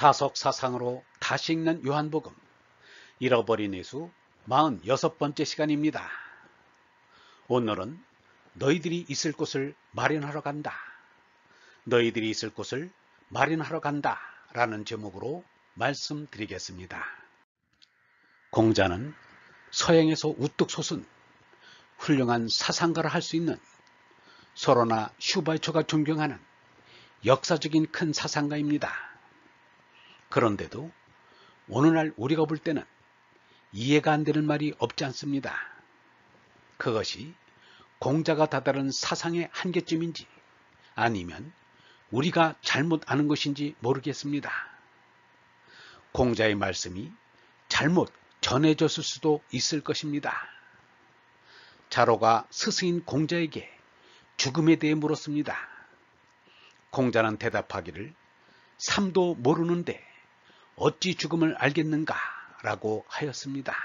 다속 사상으로 다시 읽는 요한복음 잃어버린 예수 46번째 시간입니다. 오늘은 너희들이 있을 곳을 마련하러 간다. 너희들이 있을 곳을 마련하러 간다 라는 제목으로 말씀드리겠습니다. 공자는 서양에서 우뚝 솟은 훌륭한 사상가라 할 수 있는 소로나 슈발초가 존경하는 역사적인 큰 사상가입니다. 그런데도 오늘날 우리가 볼 때는 이해가 안 되는 말이 없지 않습니다. 그것이 공자가 다다른 사상의 한계점인지 아니면 우리가 잘못 아는 것인지 모르겠습니다. 공자의 말씀이 잘못 전해졌을 수도 있을 것입니다. 자로가 스승인 공자에게 죽음에 대해 물었습니다. 공자는 대답하기를 삶도 모르는데 어찌 죽음을 알겠는가 라고 하였습니다.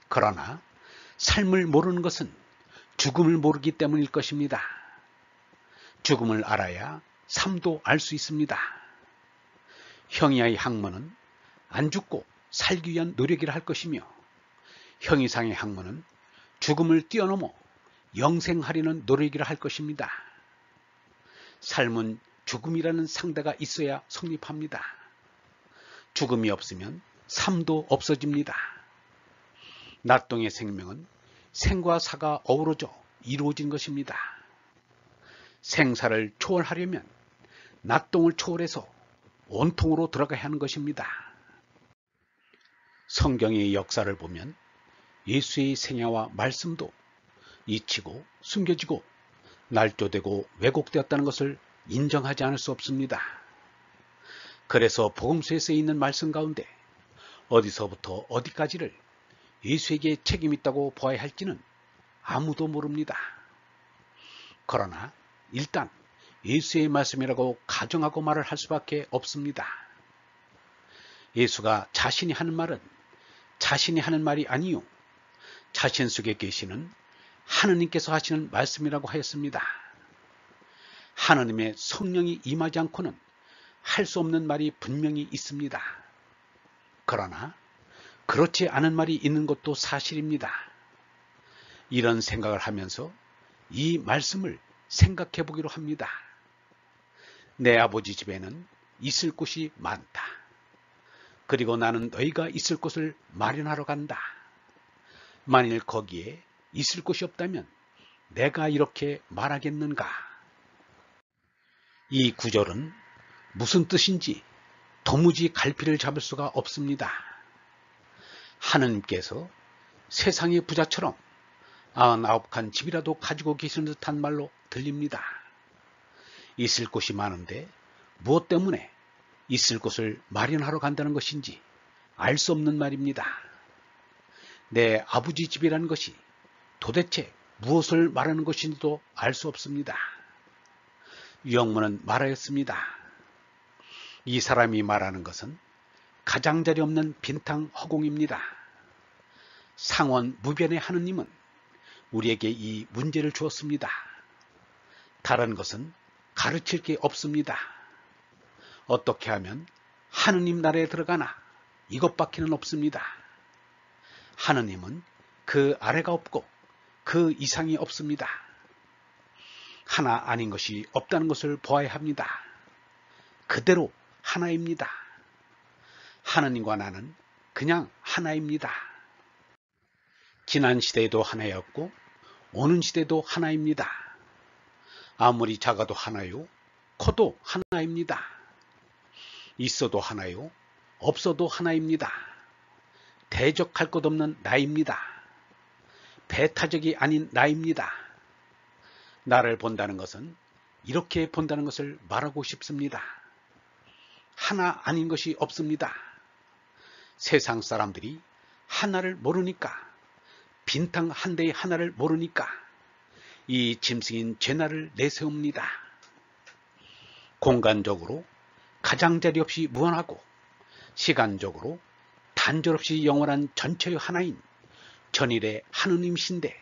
그러나 삶을 모르는 것은 죽음을 모르기 때문일 것입니다. 죽음을 알아야 삶도 알 수 있습니다. 형이의 학문은 안 죽고 살기 위한 노력이라 할 것이며 형이상의 학문은 죽음을 뛰어넘어 영생하려는 노력이라 할 것입니다. 삶은 죽음이라는 상대가 있어야 성립합니다. 죽음이 없으면 삶도 없어집니다. 낮동의 생명은 생과 사가 어우러져 이루어진 것입니다. 생사를 초월하려면 낮동을 초월해서 온통으로 들어가야 하는 것입니다. 성경의 역사를 보면 예수의 생애와 말씀도 잊히고 숨겨지고 날조되고 왜곡되었다는 것을 인정하지 않을 수 없습니다. 그래서 복음서에 쓰여 있는 말씀 가운데 어디서부터 어디까지를 예수에게 책임 있다고 보아야 할지는 아무도 모릅니다. 그러나 일단 예수의 말씀이라고 가정하고 말을 할 수밖에 없습니다. 예수가 자신이 하는 말은 자신이 하는 말이 아니요 자신 속에 계시는 하느님께서 하시는 말씀이라고 하였습니다. 하느님의 성령이 임하지 않고는 할 수 없는 말이 분명히 있습니다. 그러나 그렇지 않은 말이 있는 것도 사실입니다. 이런 생각을 하면서 이 말씀을 생각해 보기로 합니다. 내 아버지 집에는 있을 곳이 많다. 그리고 나는 너희가 있을 곳을 마련하러 간다. 만일 거기에 있을 곳이 없다면 내가 이렇게 말하겠는가? 이 구절은 무슨 뜻인지 도무지 갈피를 잡을 수가 없습니다. 하느님께서 세상의 부자처럼 99칸 집이라도 가지고 계시는 듯한 말로 들립니다. 있을 곳이 많은데 무엇 때문에 있을 곳을 마련하러 간다는 것인지 알 수 없는 말입니다. 내 아버지 집이라는 것이 도대체 무엇을 말하는 것인지도 알 수 없습니다. 유영문은 말하였습니다. 이 사람이 말하는 것은 가장자리 없는 빈탕 허공입니다. 상원 무변의 하느님은 우리에게 이 문제를 주었습니다. 다른 것은 가르칠 게 없습니다. 어떻게 하면 하느님 나라에 들어가나 이것밖에는 없습니다. 하느님은 그 아래가 없고 그 이상이 없습니다. 하나 아닌 것이 없다는 것을 보아야 합니다. 그대로 하나입니다. 하느님과 나는 그냥 하나입니다. 지난 시대에도 하나였고 오는 시대도 하나입니다. 아무리 작아도 하나요, 커도 하나입니다. 있어도 하나요, 없어도 하나입니다. 대적할 것 없는 나입니다. 배타적이 아닌 나입니다. 나를 본다는 것은 이렇게 본다는 것을 말하고 싶습니다. 하나 아닌 것이 없습니다. 세상 사람들이 하나를 모르니까, 빈탕 한 대의 하나를 모르니까 이 짐승인 죄나를 내세웁니다. 공간적으로 가장자리 없이 무한하고 시간적으로 단절 없이 영원한 전체의 하나인 전일의 하느님이신데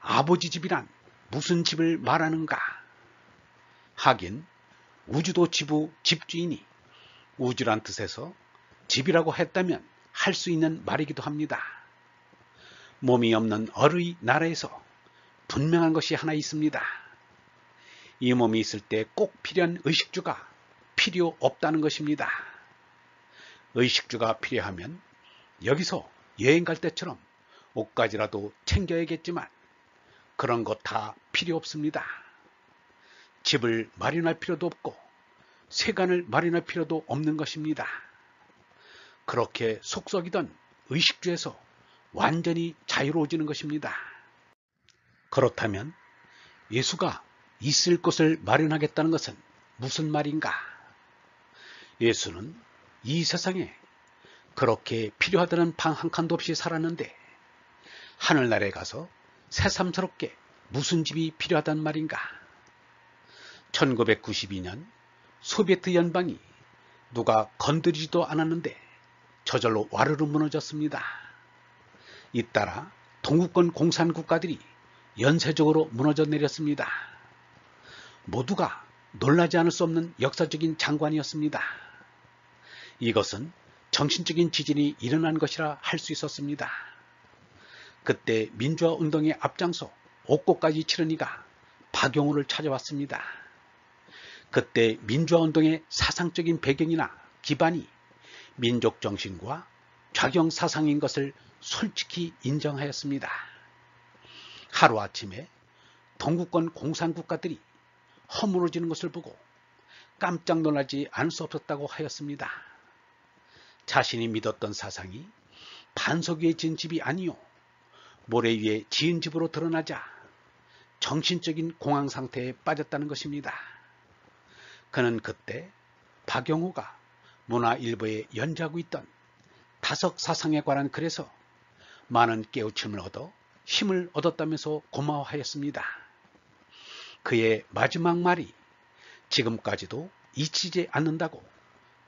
아버지 집이란 무슨 집을 말하는가? 하긴 우주도 지부 집주인이 우주란 뜻에서 집이라고 했다면 할 수 있는 말이기도 합니다. 몸이 없는 어의 나라에서 분명한 것이 하나 있습니다. 이 몸이 있을 때 꼭 필요한 의식주가 필요 없다는 것입니다. 의식주가 필요하면 여기서 여행 갈 때처럼 옷가지라도 챙겨야겠지만 그런 것 다 필요 없습니다. 집을 마련할 필요도 없고 세간을 마련할 필요도 없는 것입니다. 그렇게 속썩이던 의식주에서 완전히 자유로워지는 것입니다. 그렇다면 예수가 있을 곳을 마련하겠다는 것은 무슨 말인가? 예수는 이 세상에 그렇게 필요하다는 방 한 칸도 없이 살았는데 하늘나라에 가서 새삼스럽게 무슨 집이 필요하단 말인가? 1992년 소비에트 연방이 누가 건드리지도 않았는데 저절로 와르르 무너졌습니다. 잇따라 동구권 공산국가들이 연쇄적으로 무너져 내렸습니다. 모두가 놀라지 않을 수 없는 역사적인 장관이었습니다. 이것은 정신적인 지진이 일어난 것이라 할 수 있었습니다. 그때 민주화 운동에 앞장서 옥고까지 치른 이가 박용우를 찾아왔습니다. 그때 민주화 운동의 사상적인 배경이나 기반이 민족 정신과 좌경 사상인 것을 솔직히 인정하였습니다. 하루아침에 동구권 공산국가들이 허물어지는 것을 보고 깜짝 놀라지 않을 수 없었다고 하였습니다. 자신이 믿었던 사상이 반석 위에 지은 집이 아니요 모래 위에 지은 집으로 드러나자 정신적인 공황 상태에 빠졌다는 것입니다. 그는 그때 박용우가 문화일보에 연재하고 있던 다석 사상에 관한 글에서 많은 깨우침을 얻어 힘을 얻었다면서 고마워하였습니다. 그의 마지막 말이 지금까지도 잊히지 않는다고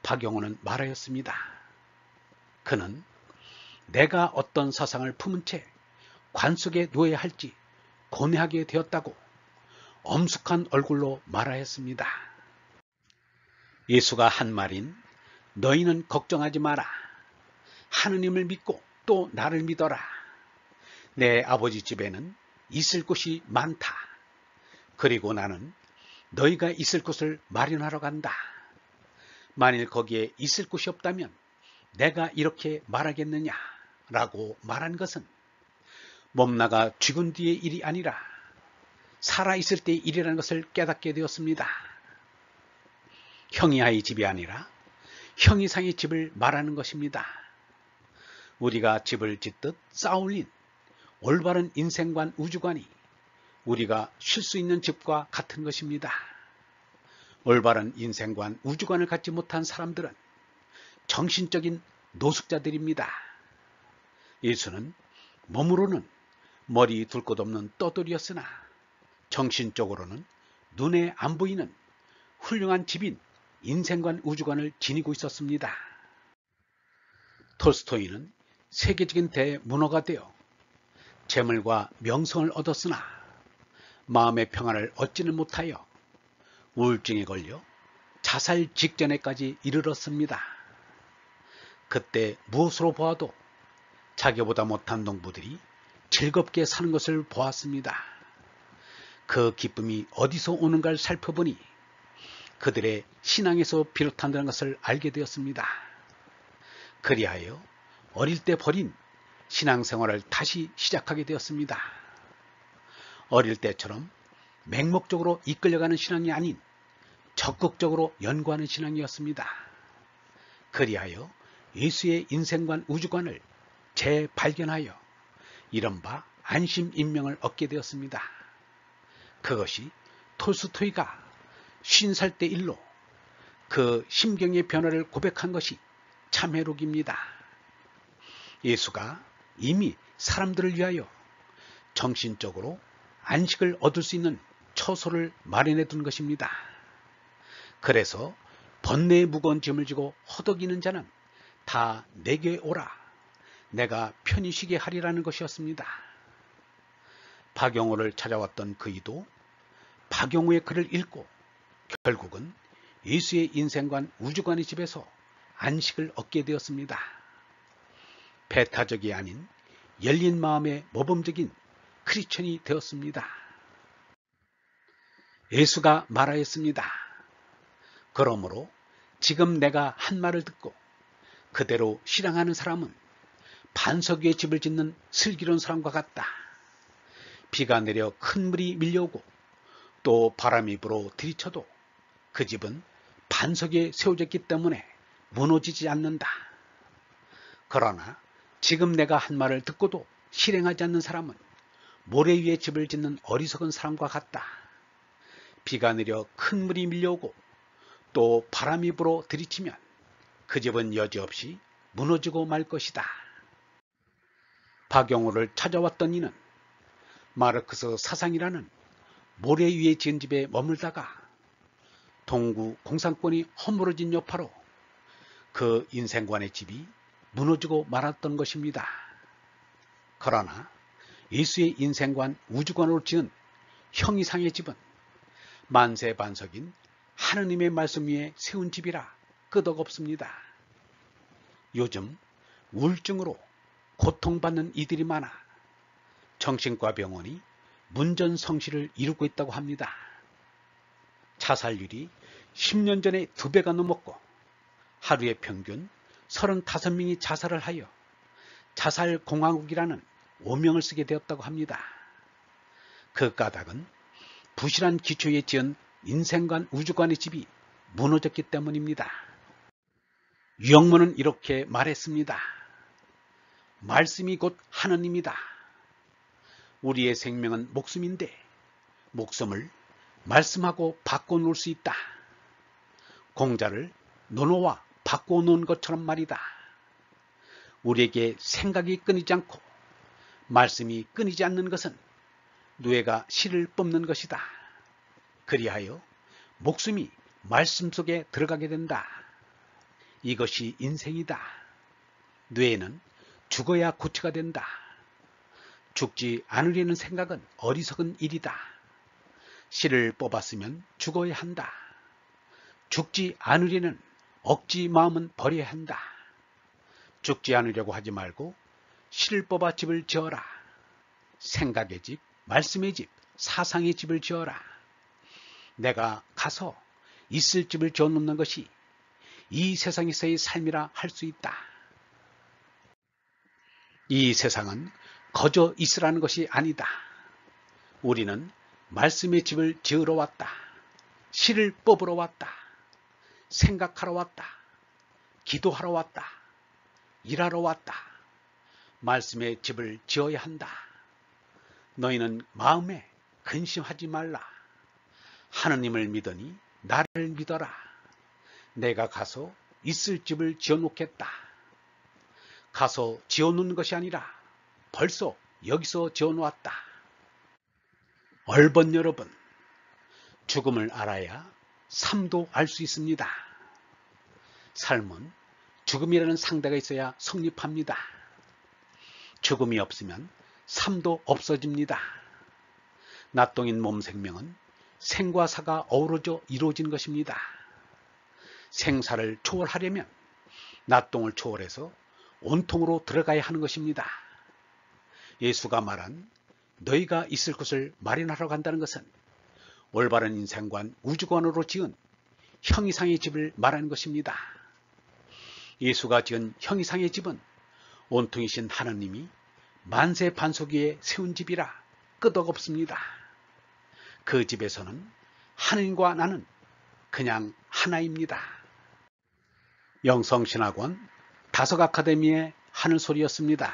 박용우는 말하였습니다. 그는 내가 어떤 사상을 품은 채 관 속에 누워야 할지 고뇌하게 되었다고 엄숙한 얼굴로 말하였습니다. 예수가 한 말인 너희는 걱정하지 마라. 하느님을 믿고 또 나를 믿어라. 내 아버지 집에는 있을 곳이 많다. 그리고 나는 너희가 있을 곳을 마련하러 간다. 만일 거기에 있을 곳이 없다면 내가 이렇게 말하겠느냐 라고 말한 것은 몸나가 죽은 뒤의 일이 아니라 살아있을 때의 일이라는 것을 깨닫게 되었습니다. 형이하의 집이 아니라 형이상의 집을 말하는 것입니다. 우리가 집을 짓듯 쌓아올린 올바른 인생관 우주관이 우리가 쉴 수 있는 집과 같은 것입니다. 올바른 인생관 우주관을 갖지 못한 사람들은 정신적인 노숙자들입니다. 예수는 몸으로는 머리 둘 곳 없는 떠돌이였으나 정신적으로는 눈에 안 보이는 훌륭한 집인 인생관 우주관을 지니고 있었습니다. 톨스토이는 세계적인 대문호가 되어 재물과 명성을 얻었으나 마음의 평안을 얻지는 못하여 우울증에 걸려 자살 직전에까지 이르렀습니다. 그때 무엇으로 보아도 자기보다 못한 농부들이 즐겁게 사는 것을 보았습니다. 그 기쁨이 어디서 오는가를 살펴보니 그들의 신앙에서 비롯한다는 것을 알게 되었습니다. 그리하여 어릴 때 버린 신앙생활을 다시 시작하게 되었습니다. 어릴 때처럼 맹목적으로 이끌려가는 신앙이 아닌 적극적으로 연구하는 신앙이었습니다. 그리하여 예수의 인생관 우주관을 재발견하여 이른바 안심인명을 얻게 되었습니다. 그것이 톨스토이가 50살 때 일로 그 심경의 변화를 고백한 것이 참회록입니다. 예수가 이미 사람들을 위하여 정신적으로 안식을 얻을 수 있는 처소를 마련해 둔 것입니다. 그래서 번뇌의 무거운 짐을 지고 허덕이는 자는 다 내게 오라. 내가 편히 쉬게 하리라는 것이었습니다. 박용우를 찾아왔던 그이도 박용우의 글을 읽고 결국은 예수의 인생관 우주관의 집에서 안식을 얻게 되었습니다. 배타적이 아닌 열린 마음의 모범적인 크리스천이 되었습니다. 예수가 말하였습니다. 그러므로 지금 내가 한 말을 듣고 그대로 실행하는 사람은 반석 위에 집을 짓는 슬기로운 사람과 같다. 비가 내려 큰 물이 밀려오고 또 바람이 불어 들이쳐도 그 집은 반석 위에 세워졌기 때문에 무너지지 않는다. 그러나 지금 내가 한 말을 듣고도 실행하지 않는 사람은 모래 위에 집을 짓는 어리석은 사람과 같다. 비가 내려 큰 물이 밀려오고 또 바람이 불어 들이치면 그 집은 여지없이 무너지고 말 것이다. 박영호를 찾아왔던 이는 마르크스 사상이라는 모래 위에 지은 집에 머물다가 동구 공산권이 허물어진 여파로 그 인생관의 집이 무너지고 말았던 것입니다. 그러나 예수의 인생관 우주관으로 지은 형이상의 집은 만세반석인 하느님의 말씀 위에 세운 집이라 끄덕없습니다. 요즘 우울증으로 고통받는 이들이 많아 정신과 병원이 문전성시를 이루고 있다고 합니다. 자살률이 10년 전에 2배가 넘었고 하루에 평균 35명이 자살을 하여 자살공화국이라는 오명을 쓰게 되었다고 합니다. 그 까닭은 부실한 기초에 지은 인생관 우주관의 집이 무너졌기 때문입니다. 유영문은 이렇게 말했습니다. 말씀이 곧 하느님이다. 우리의 생명은 목숨인데 목숨을 말씀하고 바꿔놓을 수 있다. 공자를 논어와 바꿔놓은 것처럼 말이다. 우리에게 생각이 끊이지 않고 말씀이 끊이지 않는 것은 누에가 실을 뽑는 것이다. 그리하여 목숨이 말씀 속에 들어가게 된다. 이것이 인생이다. 뇌에는 죽어야 고치가 된다. 죽지 않으려는 생각은 어리석은 일이다. 실을 뽑았으면 죽어야 한다. 죽지 않으려는 억지 마음은 버려야 한다. 죽지 않으려고 하지 말고 실을 뽑아 집을 지어라. 생각의 집, 말씀의 집, 사상의 집을 지어라. 내가 가서 있을 집을 지어놓는 것이 이 세상에서의 삶이라 할 수 있다. 이 세상은 거저 있으라는 것이 아니다. 우리는 말씀의 집을 지으러 왔다. 실을 뽑으러 왔다. 생각하러 왔다. 기도하러 왔다. 일하러 왔다. 말씀의 집을 지어야 한다. 너희는 마음에 근심하지 말라. 하느님을 믿으니 나를 믿어라. 내가 가서 있을 집을 지어놓겠다. 가서 지어놓는 것이 아니라 벌써 여기서 지어놓았다. 얼번 여러분, 죽음을 알아야 삶도 알 수 있습니다. 삶은 죽음이라는 상대가 있어야 성립합니다. 죽음이 없으면 삶도 없어집니다. 낫동인 몸 생명은 생과 사가 어우러져 이루어진 것입니다. 생사를 초월하려면 낫동을 초월해서 온통으로 들어가야 하는 것입니다. 예수가 말한 너희가 있을 곳을 마련하러 간다는 것은 올바른 인생관 우주관으로 지은 형이상의 집을 말하는 것입니다. 예수가 지은 형이상의 집은 온통이신 하나님이 만세 반석 위에 세운 집이라 끄덕없습니다. 그 집에서는 하느님과 나는 그냥 하나입니다. 영성신학원 다석아카데미의 하늘소리였습니다.